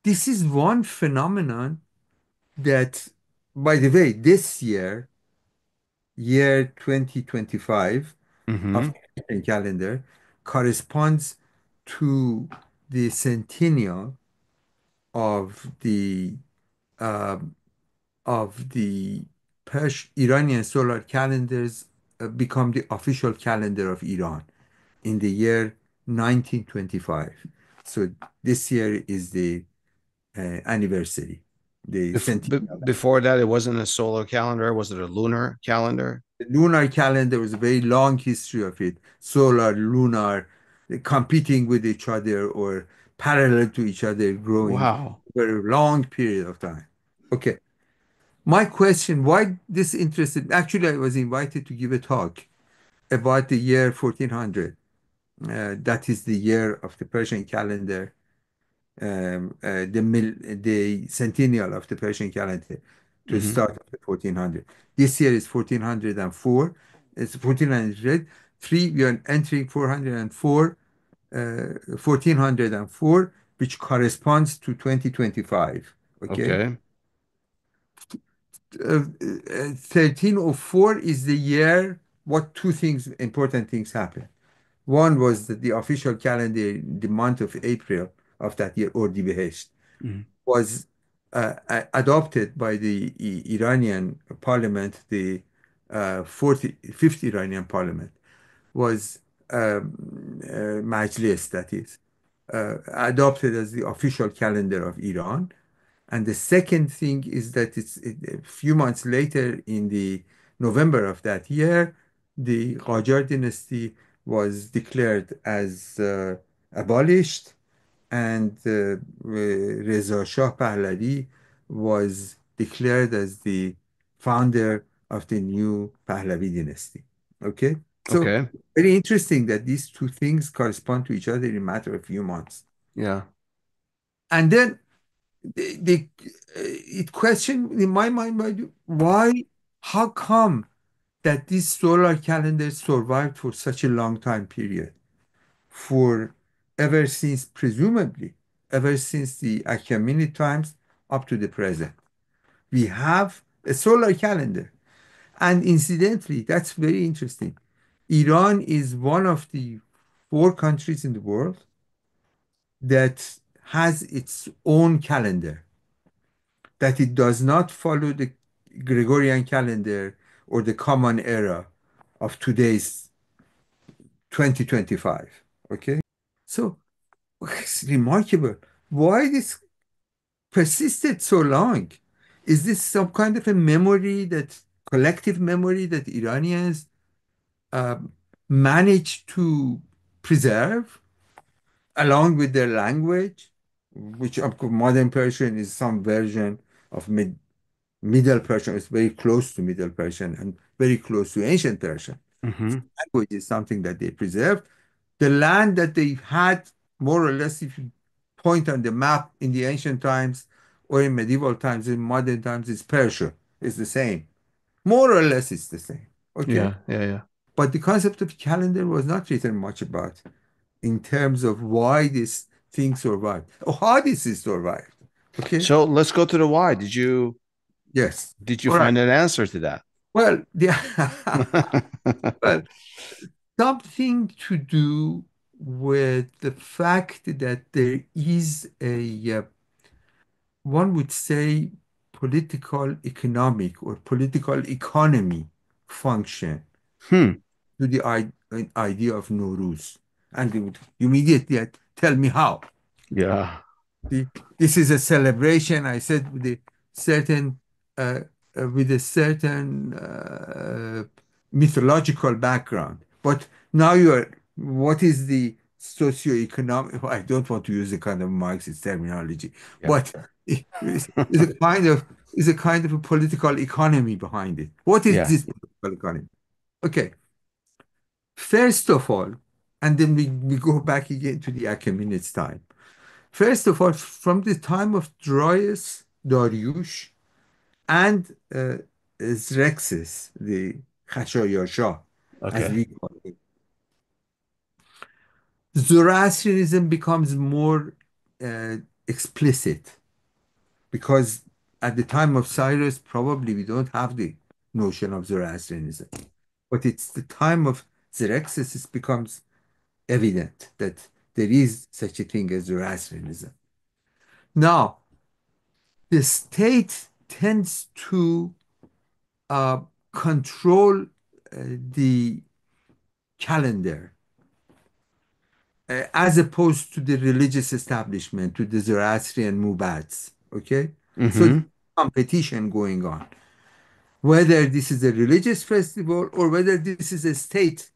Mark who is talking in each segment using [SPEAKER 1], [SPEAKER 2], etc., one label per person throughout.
[SPEAKER 1] this is one phenomenon that, by the way, this year 2025 of
[SPEAKER 2] Hmm.
[SPEAKER 1] the Christian calendar, corresponds to the centennial of uh, the Iranian solar calendars become the official calendar of Iran in the year 1925. So this year is the anniversary, the centennial.
[SPEAKER 2] Before that, it wasn't a solar calendar. Was it a lunar calendar?
[SPEAKER 1] The lunar calendar was a very long history of it. Solar, lunar, competing with each other or parallel to each other, growing
[SPEAKER 2] Wow.
[SPEAKER 1] over a long period of time. Okay. My question, why this interested? Actually, I was invited to give a talk about the year 1400. That is the year of the Persian calendar, the centennial of the Persian calendar, to
[SPEAKER 2] Hmm.
[SPEAKER 1] start of the 1400. This year is 1404. It's 1403. We are entering 404, 1404, which corresponds to 2025. Okay.
[SPEAKER 2] Okay.
[SPEAKER 1] 1304 is the year what two things, important things happened. One was that the official calendar, the month of April of that year, or Ordibehesht,
[SPEAKER 2] Hmm.
[SPEAKER 1] was adopted by the Iranian parliament, the 45th Iranian parliament was Majlis, that is, adopted as the official calendar of Iran. And the second thing is that a few months later, in the November of that year, the Qajar dynasty was declared as abolished, and Reza Shah Pahlavi was declared as the founder of the new Pahlavi dynasty. Okay, so
[SPEAKER 2] Okay.
[SPEAKER 1] very interesting that these two things correspond to each other in a matter of few months.
[SPEAKER 2] Yeah.
[SPEAKER 1] And then it questioned in my mind, why, how come that this solar calendar survived for such a long time period, for ever since, presumably, ever since the Achaemenid times up to the present. We have a solar calendar. And incidentally, that's very interesting. Iran is one of the four countries in the world that has its own calendar, that it does not follow the Gregorian calendar or the common era of today's 2025. Okay? So it's remarkable. Why this persisted so long? Is this some kind of a memory, that collective memory that Iranians um, managed to preserve along with their language, which of course modern Persian is some version of Middle Persian. Is very close to Middle Persian and very close to ancient Persian.
[SPEAKER 2] Hmm.
[SPEAKER 1] Language is something that they preserved. The land that they had, more or less, if you point on the map in the ancient times or in medieval times, in modern times, is Persia. It's the same. More or less, it's the same. Okay.
[SPEAKER 2] Yeah. Yeah. Yeah.
[SPEAKER 1] But the concept of calendar was not written much about in terms of why this thing survived or how this is survived. Okay.
[SPEAKER 2] So let's go to the why.
[SPEAKER 1] Yes.
[SPEAKER 2] Did you
[SPEAKER 1] All right.
[SPEAKER 2] find an answer to that?
[SPEAKER 1] Well, well, something to do with the fact that there is one would say, political economic or political economy function
[SPEAKER 2] Hmm.
[SPEAKER 1] to the idea of Nowruz. And they would immediately tell me how.
[SPEAKER 2] Yeah.
[SPEAKER 1] See, this is a celebration, I said, certain, uh, with a certain mythological background. But now what is the socio-economic? I don't want to use the kind of Marxist terminology,
[SPEAKER 2] Yeah.
[SPEAKER 1] but is a kind of a political economy behind it. What is
[SPEAKER 2] Yeah.
[SPEAKER 1] this political economy? Okay, first of all, and then we go back again to the Achaemenid time. First of all, from the time of Darius, Dariush, and Xerxes, the Khashayar, as
[SPEAKER 2] Okay.
[SPEAKER 1] we call it, Zoroastrianism becomes more uh, explicit because at the time of Cyrus, probably we don't have the notion of Zoroastrianism. But it's the time of Xerxes, it becomes evident that there is such a thing as Zoroastrianism. Now, the state tends to uh, control the calendar as opposed to the religious establishment, to the Zoroastrian Mubads. Okay? So there's
[SPEAKER 2] Hmm.
[SPEAKER 1] competition going on. Whether this is a religious festival or whether this is a state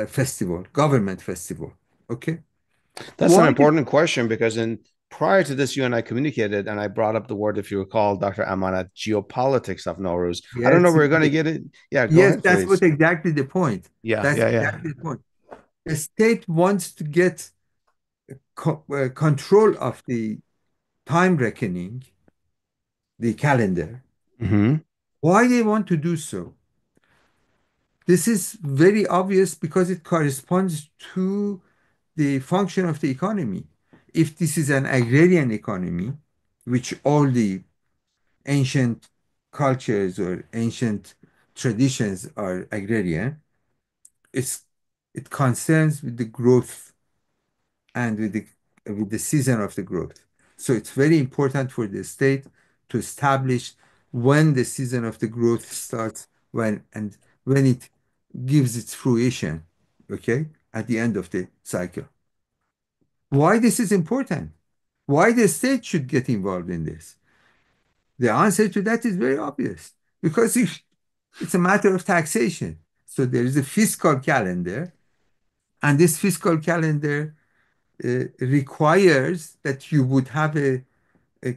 [SPEAKER 1] festival, government festival. Okay?
[SPEAKER 2] That's an
[SPEAKER 1] Why?
[SPEAKER 2] important question because in prior to this, you and I communicated, and I brought up the word, if you recall, Dr. Amanat, geopolitics of Nowruz. I don't know
[SPEAKER 1] Yes,
[SPEAKER 2] if we're going to get it. Yeah, go
[SPEAKER 1] yes,
[SPEAKER 2] ahead,
[SPEAKER 1] that's what
[SPEAKER 2] please.
[SPEAKER 1] exactly the point.
[SPEAKER 2] Yeah,
[SPEAKER 1] That's
[SPEAKER 2] yeah, yeah.
[SPEAKER 1] exactly the point. The state wants to get control of the time reckoning, the calendar.
[SPEAKER 2] Hmm.
[SPEAKER 1] Why they want to do so? This is very obvious because it corresponds to the function of the economy. If this is an agrarian economy, which all the ancient cultures or ancient traditions are agrarian, it's, it concerns with the growth and with the season of the growth. So it's very important for the state to establish when the season of the growth starts, when it gives its fruition, okay, at the end of the cycle. Why this is important? Why the state should get involved in this? The answer to that is very obvious because it's a matter of taxation. So there is a fiscal calendar, and this fiscal calendar requires that you would have a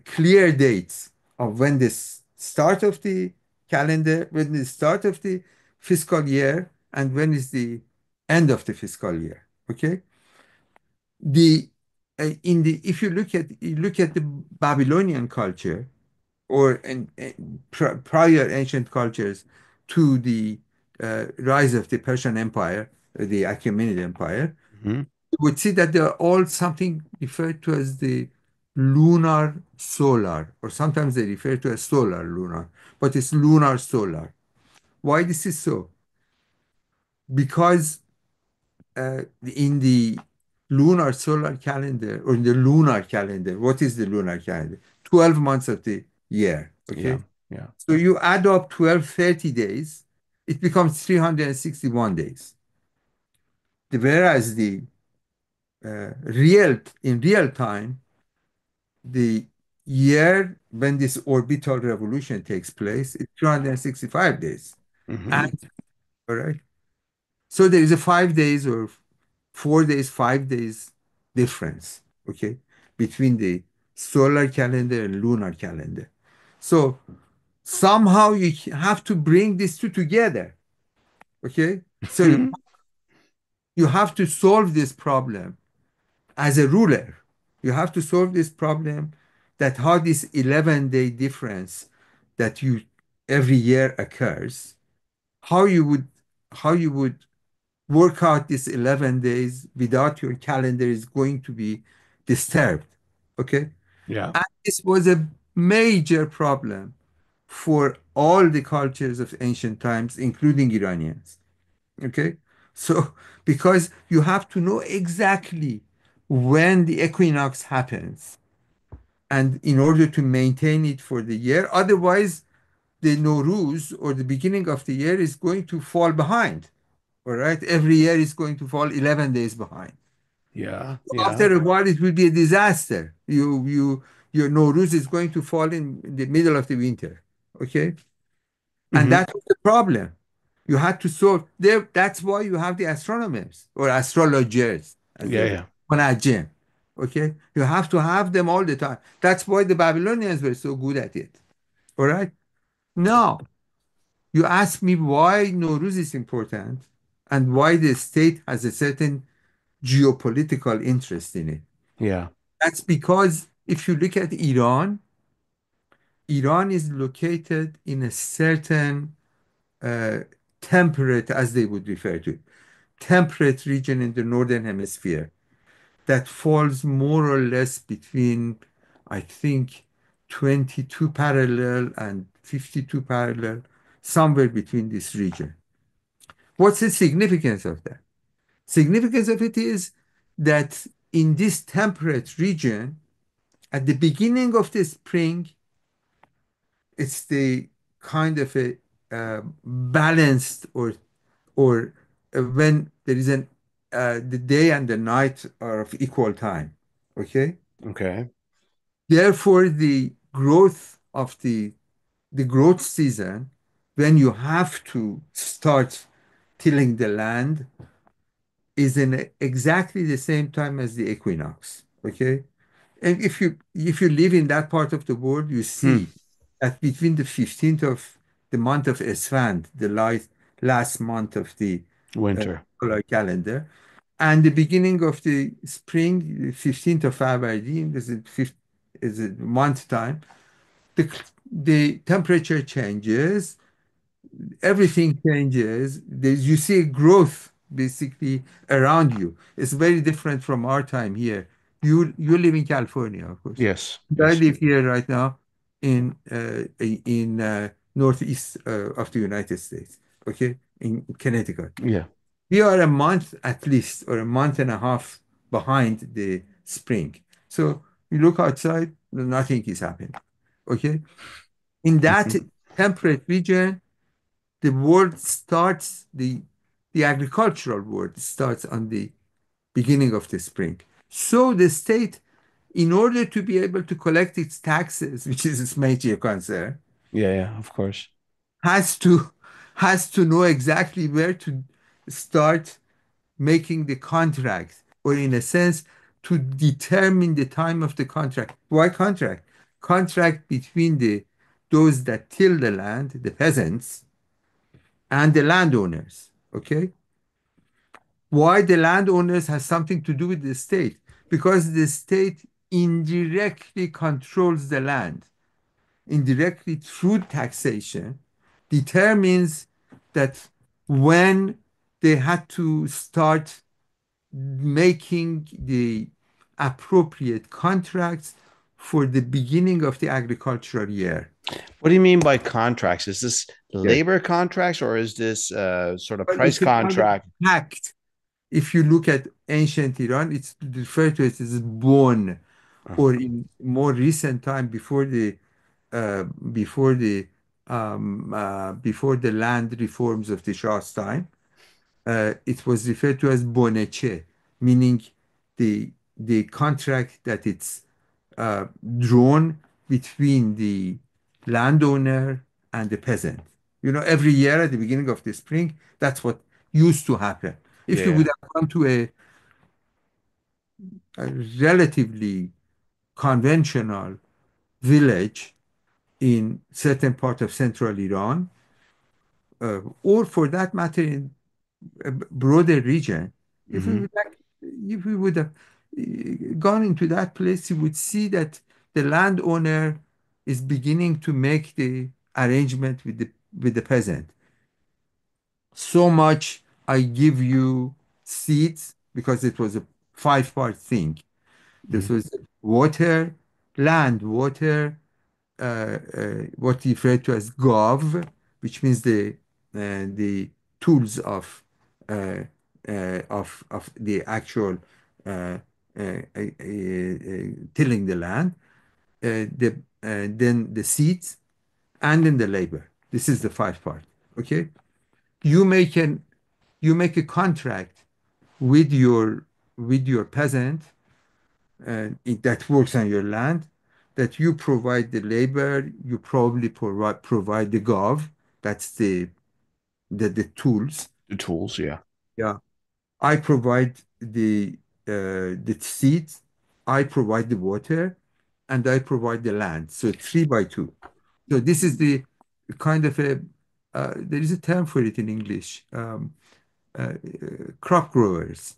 [SPEAKER 1] clear date of when the start of the calendar, when the start of the fiscal year, and when is the end of the fiscal year. Okay. The in the if you look at the Babylonian culture or prior ancient cultures to the rise of the Persian Empire, the Achaemenid Empire,
[SPEAKER 2] Hmm.
[SPEAKER 1] you would see that they are all something referred to as the lunar solar, or sometimes they refer to as solar lunar, but it's lunar solar. Why this is so? Because in the lunar solar calendar or in the lunar calendar, what is the lunar calendar? 12 months of the year,
[SPEAKER 2] Yeah,
[SPEAKER 1] okay?
[SPEAKER 2] yeah.
[SPEAKER 1] So you add up 12, 30 days, it becomes 361 days. Whereas in real time, the year when this orbital revolution takes place is 265 days.
[SPEAKER 2] Hmm.
[SPEAKER 1] And, all right. So there is a 5 days or 4 days, 5 days difference, okay, between the solar calendar and lunar calendar. So somehow you have to bring these two together, okay? So you have to solve this problem as a ruler. You have to solve this problem that how this 11-day difference that you every year occurs, how you would how you would work out this 11 days without your calendar is going to be disturbed. Okay?
[SPEAKER 2] Yeah.
[SPEAKER 1] And this was a major problem for all the cultures of ancient times, including Iranians. Okay? So, because you have to know exactly when the equinox happens, and in order to maintain it for the year, otherwise, the Nowruz or the beginning of the year is going to fall behind. All right? Every year is going to fall 11 days behind.
[SPEAKER 2] Yeah, yeah.
[SPEAKER 1] After a while, it will be a disaster. Your Nowruz is going to fall in the middle of the winter. Okay? And
[SPEAKER 2] Hmm.
[SPEAKER 1] that was the problem. You had to solve there. That's why you have the astronomers or astrologers, as
[SPEAKER 2] Yeah,
[SPEAKER 1] they were,
[SPEAKER 2] yeah.
[SPEAKER 1] Manajim. Okay? You have to have them all the time. That's why the Babylonians were so good at it. All right? Now, you ask me why Nowruz is important and why the state has a certain geopolitical interest in it.
[SPEAKER 2] Yeah.
[SPEAKER 1] That's because if you look at Iran, Iran is located in a certain uh, temperate, as they would refer to, temperate region in the northern hemisphere. that falls more or less between, I think, 22 parallel and 52 parallel, somewhere between this region. What's the significance of that? Significance of it is that in this temperate region, at the beginning of the spring, it's the kind of a balanced or when there is an the day and the night are of equal time. Okay.
[SPEAKER 2] Okay.
[SPEAKER 1] Therefore, the growth season, when you have to start tilling the land, is in exactly the same time as the equinox. Okay. And if you live in that part of the world, you
[SPEAKER 2] Hmm.
[SPEAKER 1] see that between the 15th of the month of Esfand, the last month of the uh,
[SPEAKER 2] Winter.
[SPEAKER 1] solar calendar, and the beginning of the spring, the 15th of Farbardin, is a month time, the temperature changes, everything changes. You see a growth basically around you. It's very different from our time here. You live in California, of course.
[SPEAKER 2] Yes.
[SPEAKER 1] I
[SPEAKER 2] Yes.
[SPEAKER 1] live here right now in northeast of the United States. Okay, in Connecticut.
[SPEAKER 2] Yeah.
[SPEAKER 1] We are a month at least, or a month and a half behind the spring. So you look outside, nothing is happening. Okay, in that
[SPEAKER 2] Mhm.
[SPEAKER 1] temperate region the world starts the agricultural world starts on the beginning of the spring. So the state, in order to be able to collect its taxes, which is its major concern,
[SPEAKER 2] Yeah. Yeah. Of course.
[SPEAKER 1] has to has to know exactly where to start making the contract, or in a sense, to determine the time of the contract. Why contract? Contract between the those that till the land, the peasants, and the landowners. Okay? Why the landowners has something to do with the state? Because the state indirectly controls the land, indirectly through taxation, determines that when they had to start making the appropriate contracts for the beginning of the agricultural year.
[SPEAKER 2] What do you mean by contracts? Is this
[SPEAKER 1] Yes.
[SPEAKER 2] labor contracts or is this sort of
[SPEAKER 1] But
[SPEAKER 2] price
[SPEAKER 1] it's a kind of
[SPEAKER 2] contract?
[SPEAKER 1] pact. If you look at ancient Iran, it's referred to as bon, or in more recent time, uh, before the before the land reforms of the Shah's time, it was referred to as boneche, meaning the contract that it's drawn between the landowner and the peasant. You know, every year at the beginning of the spring, that's what used to happen. If you would
[SPEAKER 2] Yeah.
[SPEAKER 1] have gone to a relatively conventional village in certain part of central Iran, or for that matter in a broader region, if we
[SPEAKER 2] Hmm.
[SPEAKER 1] would like, if we would have gone into that place, you would see that the landowner is beginning to make the arrangement with the peasant. So much I give you seeds, because it was a five-part thing. This
[SPEAKER 2] Hmm.
[SPEAKER 1] was water, land, water, what referred to as gov, which means the tools of the actual uh, tilling the land, then the seeds, and then the labor. This is the five part. Okay, you make an you make a contract with your peasant, that works on your land, that you provide the labor, you probably provide the gov, that's the tools.
[SPEAKER 2] The tools, yeah.
[SPEAKER 1] Yeah. I provide the seeds, I provide the water, and I provide the land. So three by two. So this is the kind of there is a term for it in English, crop growers.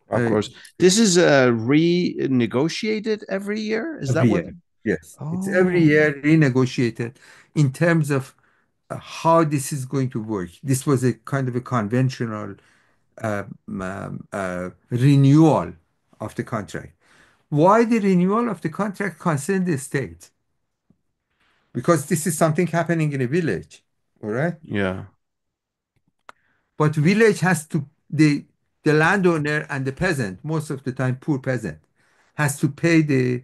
[SPEAKER 2] Of
[SPEAKER 1] Uh,
[SPEAKER 2] course. This is renegotiated every year. Is that
[SPEAKER 1] every
[SPEAKER 2] what?
[SPEAKER 1] year. Yes. It's every
[SPEAKER 2] Oh,
[SPEAKER 1] year renegotiated in terms of how this is going to work. This was a kind of a conventional renewal of the contract. Why the renewal of the contract concern the state? Because this is something happening in a village, all right?
[SPEAKER 2] Yeah.
[SPEAKER 1] But village has to the landowner and the peasant, most of the time poor peasant, has to pay the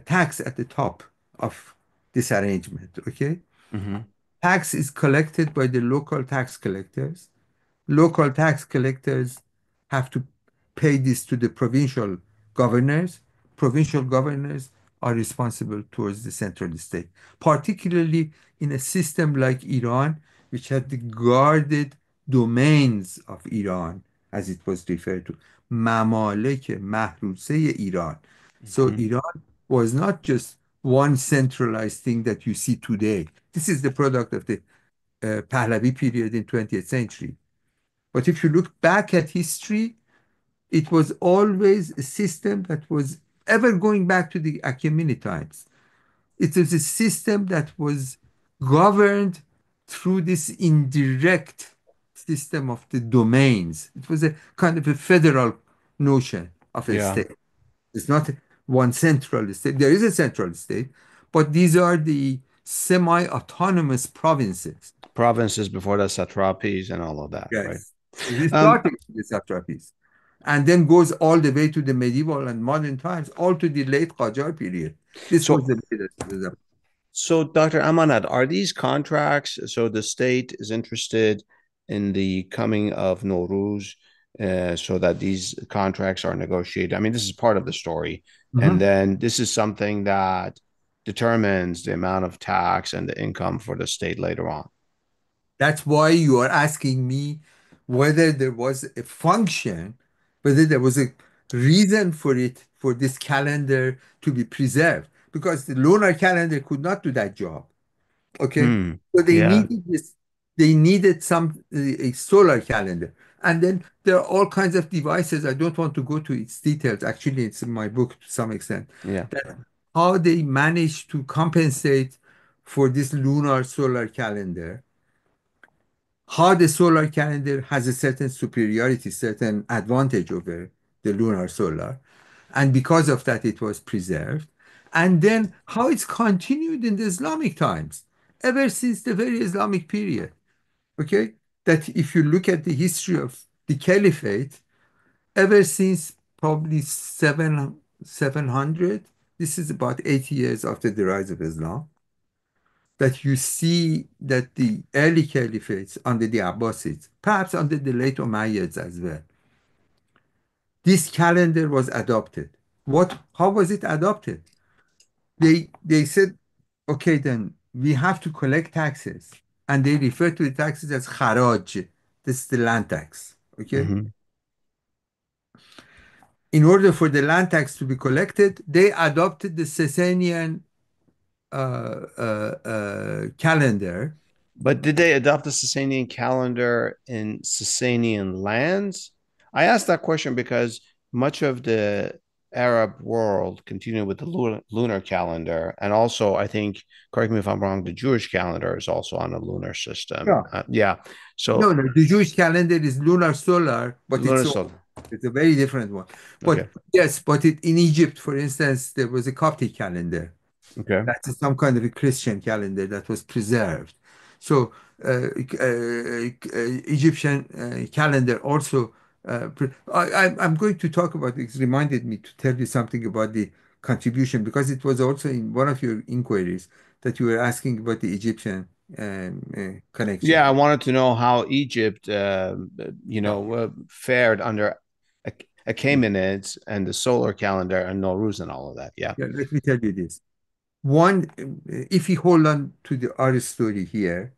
[SPEAKER 1] tax at the top of this arrangement. Okay,
[SPEAKER 2] Hmm.
[SPEAKER 1] tax is collected by the local tax collectors. Local tax collectors have to pay this to the provincial governors. Provincial governors are responsible towards the central state, particularly in a system like Iran, which had the guarded domains of Iran, as it was referred to, Mamalek Mahruse Iran. So
[SPEAKER 2] Hmm.
[SPEAKER 1] Iran was not just one centralized thing that you see today. This is the product of the Pahlavi period in 20th century. But if you look back at history, it was always a system that was ever going back to the Achaemenid times. It was a system that was governed through this indirect system of the domains. It was a kind of a federal notion of a
[SPEAKER 2] Yeah.
[SPEAKER 1] state. It's not one central state. There is a central state, but these are the semi-autonomous provinces.
[SPEAKER 2] Provinces before the satrapies and all of that, right?
[SPEAKER 1] Yes. It
[SPEAKER 2] Um,
[SPEAKER 1] started with the satrapies and then goes all the way to the medieval and modern times, all to the late Qajar period. This was
[SPEAKER 2] so
[SPEAKER 1] the latest.
[SPEAKER 2] So, Dr. Amanat, are these contracts? So, the state is interested in the coming of Nowruz, so that these contracts are negotiated. I mean, this is part of the story. And
[SPEAKER 1] Mhm.
[SPEAKER 2] then this is something that determines the amount of tax and the income for the state later on.
[SPEAKER 1] That's why you are asking me whether there was a function, whether there was a reason for it, for this calendar to be preserved, because the lunar calendar could not do that job. Okay,
[SPEAKER 2] Hmm.
[SPEAKER 1] so they
[SPEAKER 2] Yeah.
[SPEAKER 1] needed this. They needed a solar calendar, and then there are all kinds of devices. I don't want to go to its details. Actually, it's in my book to some extent.
[SPEAKER 2] Yeah.
[SPEAKER 1] That how they managed to compensate for this lunar solar calendar, how the solar calendar has a certain superiority, certain advantage over the lunar solar, and because of that, it was preserved. And then how it's continued in the Islamic times, ever since the very Islamic period. Okay, that if you look at the history of the caliphate, ever since probably 700, this is about 80 years after the rise of Islam, that you see that the early caliphates under the Abbasids, perhaps under the late Umayyads as well, this calendar was adopted. How was it adopted? They said, okay, then we have to collect taxes. And they refer to the taxes as kharaj. This is the land tax. Okay.
[SPEAKER 2] Hmm.
[SPEAKER 1] In order for the land tax to be collected, they adopted the Sasanian calendar.
[SPEAKER 2] But did they adopt the Sasanian calendar in Sasanian lands? I asked that question because much of the Arab world continued with the lunar calendar. And also, I think, correct me if I'm wrong, the Jewish calendar is also on a lunar system.
[SPEAKER 1] Yeah.
[SPEAKER 2] Yeah.
[SPEAKER 1] No,
[SPEAKER 2] So,
[SPEAKER 1] no, the Jewish calendar is lunar solar, but
[SPEAKER 2] lunar
[SPEAKER 1] it's
[SPEAKER 2] solar.
[SPEAKER 1] it's a very different one. But
[SPEAKER 2] Okay.
[SPEAKER 1] yes, but in Egypt, for instance, there was a Coptic calendar.
[SPEAKER 2] Okay.
[SPEAKER 1] That's some kind of a Christian calendar that was preserved. So Egyptian calendar also. I'm going to talk about it. It's reminded me to tell you something about the contribution because it was also in one of your inquiries that you were asking about the Egyptian connection.
[SPEAKER 2] Yeah, I wanted to know how Egypt,
[SPEAKER 1] Yeah.
[SPEAKER 2] fared under
[SPEAKER 1] Yeah.
[SPEAKER 2] Achaemenids and the solar calendar and Nowruz and all of that. Yeah,
[SPEAKER 1] Yeah, let me tell you this. One, if you hold on to our story here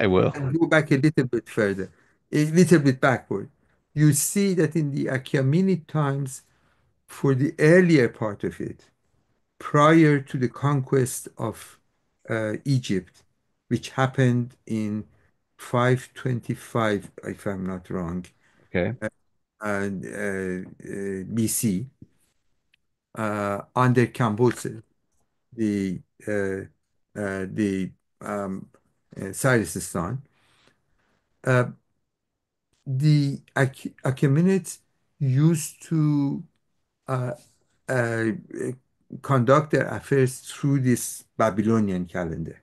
[SPEAKER 2] I will.
[SPEAKER 1] and go back a little bit further, a little bit backward, you see that in the Achaemenid times, for the earlier part of it, prior to the conquest of Egypt, which happened in 525, if I'm not wrong,
[SPEAKER 2] Okay.
[SPEAKER 1] BC, under Cambyses, the the Cyrus' son, uh, the Achaemenids used to uh, uh, conduct their affairs through this Babylonian calendar,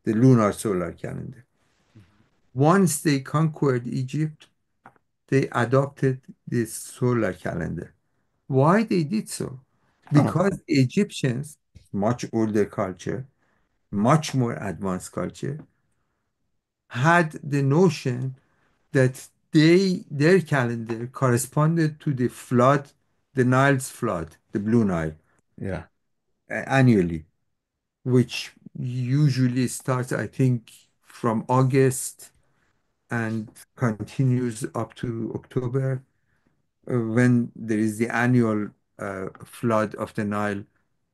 [SPEAKER 1] the lunar solar calendar. Once they conquered Egypt, they adopted this solar calendar. Why they did so?
[SPEAKER 2] Huh.
[SPEAKER 1] Because Egyptians, much older culture, much more advanced culture, had the notion that their calendar corresponded to the flood, the Nile's flood, the Blue Nile,
[SPEAKER 2] Yeah.
[SPEAKER 1] annually, which usually starts, I think, from August and continues up to October, when there is the annual flood of the Nile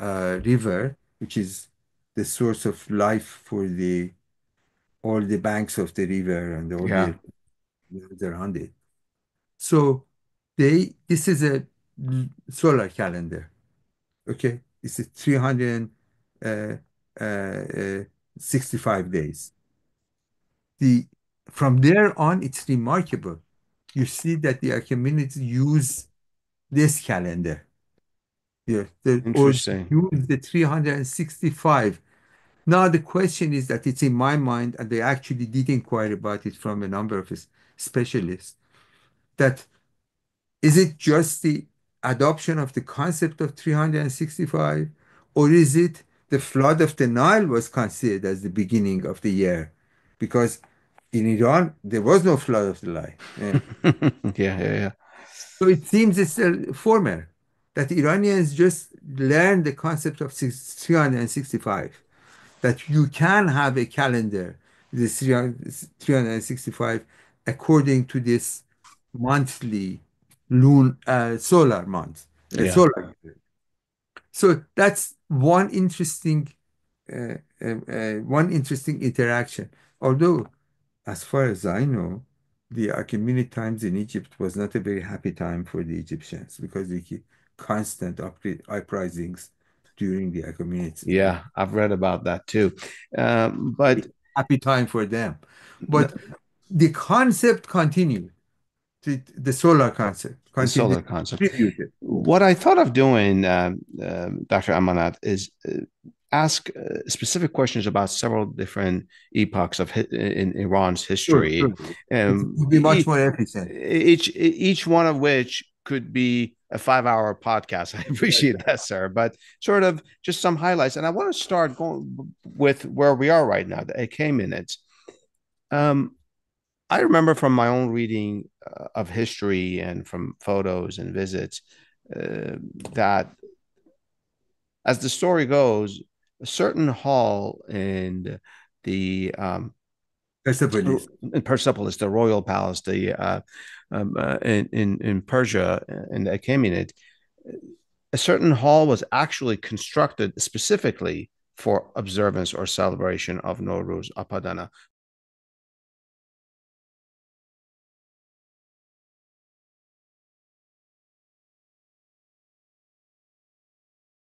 [SPEAKER 1] River, which is the source of life for the all the banks of the river and all
[SPEAKER 2] Yeah.
[SPEAKER 1] the lands around it. So this is a solar calendar. Okay, it's a 365 days. The From there on, it's remarkable. You see that the Achaemenids use this calendar. Yeah, or
[SPEAKER 2] Interesting.
[SPEAKER 1] use the 365. Now the question is that it's in my mind, and they actually did inquire about it from a number of specialists, that is it just the adoption of the concept of 365, or is it the flood of the Nile was considered as the beginning of the year? Because in Iran, there was no flood of the Nile.
[SPEAKER 2] Yeah, yeah, yeah.
[SPEAKER 1] So it seems it's a former, that Iranians just learned the concept of 365, that you can have a calendar, the 365, according to this monthly solar month,
[SPEAKER 2] Yeah.
[SPEAKER 1] solar. So that's one interesting interaction. Although, as far as I know, the Achaemenid times in Egypt was not a very happy time for the Egyptians, because they keep constant uprisings during the Achaemenids.
[SPEAKER 2] Yeah, I've read about that too. But
[SPEAKER 1] Happy time for them.
[SPEAKER 2] n-
[SPEAKER 1] But the concept continued. The solar concept
[SPEAKER 2] the
[SPEAKER 1] continued,
[SPEAKER 2] solar concept.
[SPEAKER 1] distributed.
[SPEAKER 2] What I thought of doing, Dr. Amanat, is ask specific questions about several different epochs of in Iran's
[SPEAKER 1] Sure,
[SPEAKER 2] history,
[SPEAKER 1] sure. It would be much more efficient.
[SPEAKER 2] each one of which could be a 5 hour podcast. I appreciate that, sir. But sort of just some highlights, and I want to start going with where we are right now, the AK minutes. Um, I remember from my own reading of history and from photos and visits uh, that, as the story goes, a certain hall in the
[SPEAKER 1] Persepolis.
[SPEAKER 2] in Persepolis, the royal palace, the in Persia, in the Achaemenid, a certain hall was actually constructed specifically for observance or celebration of Nowruz Apadana.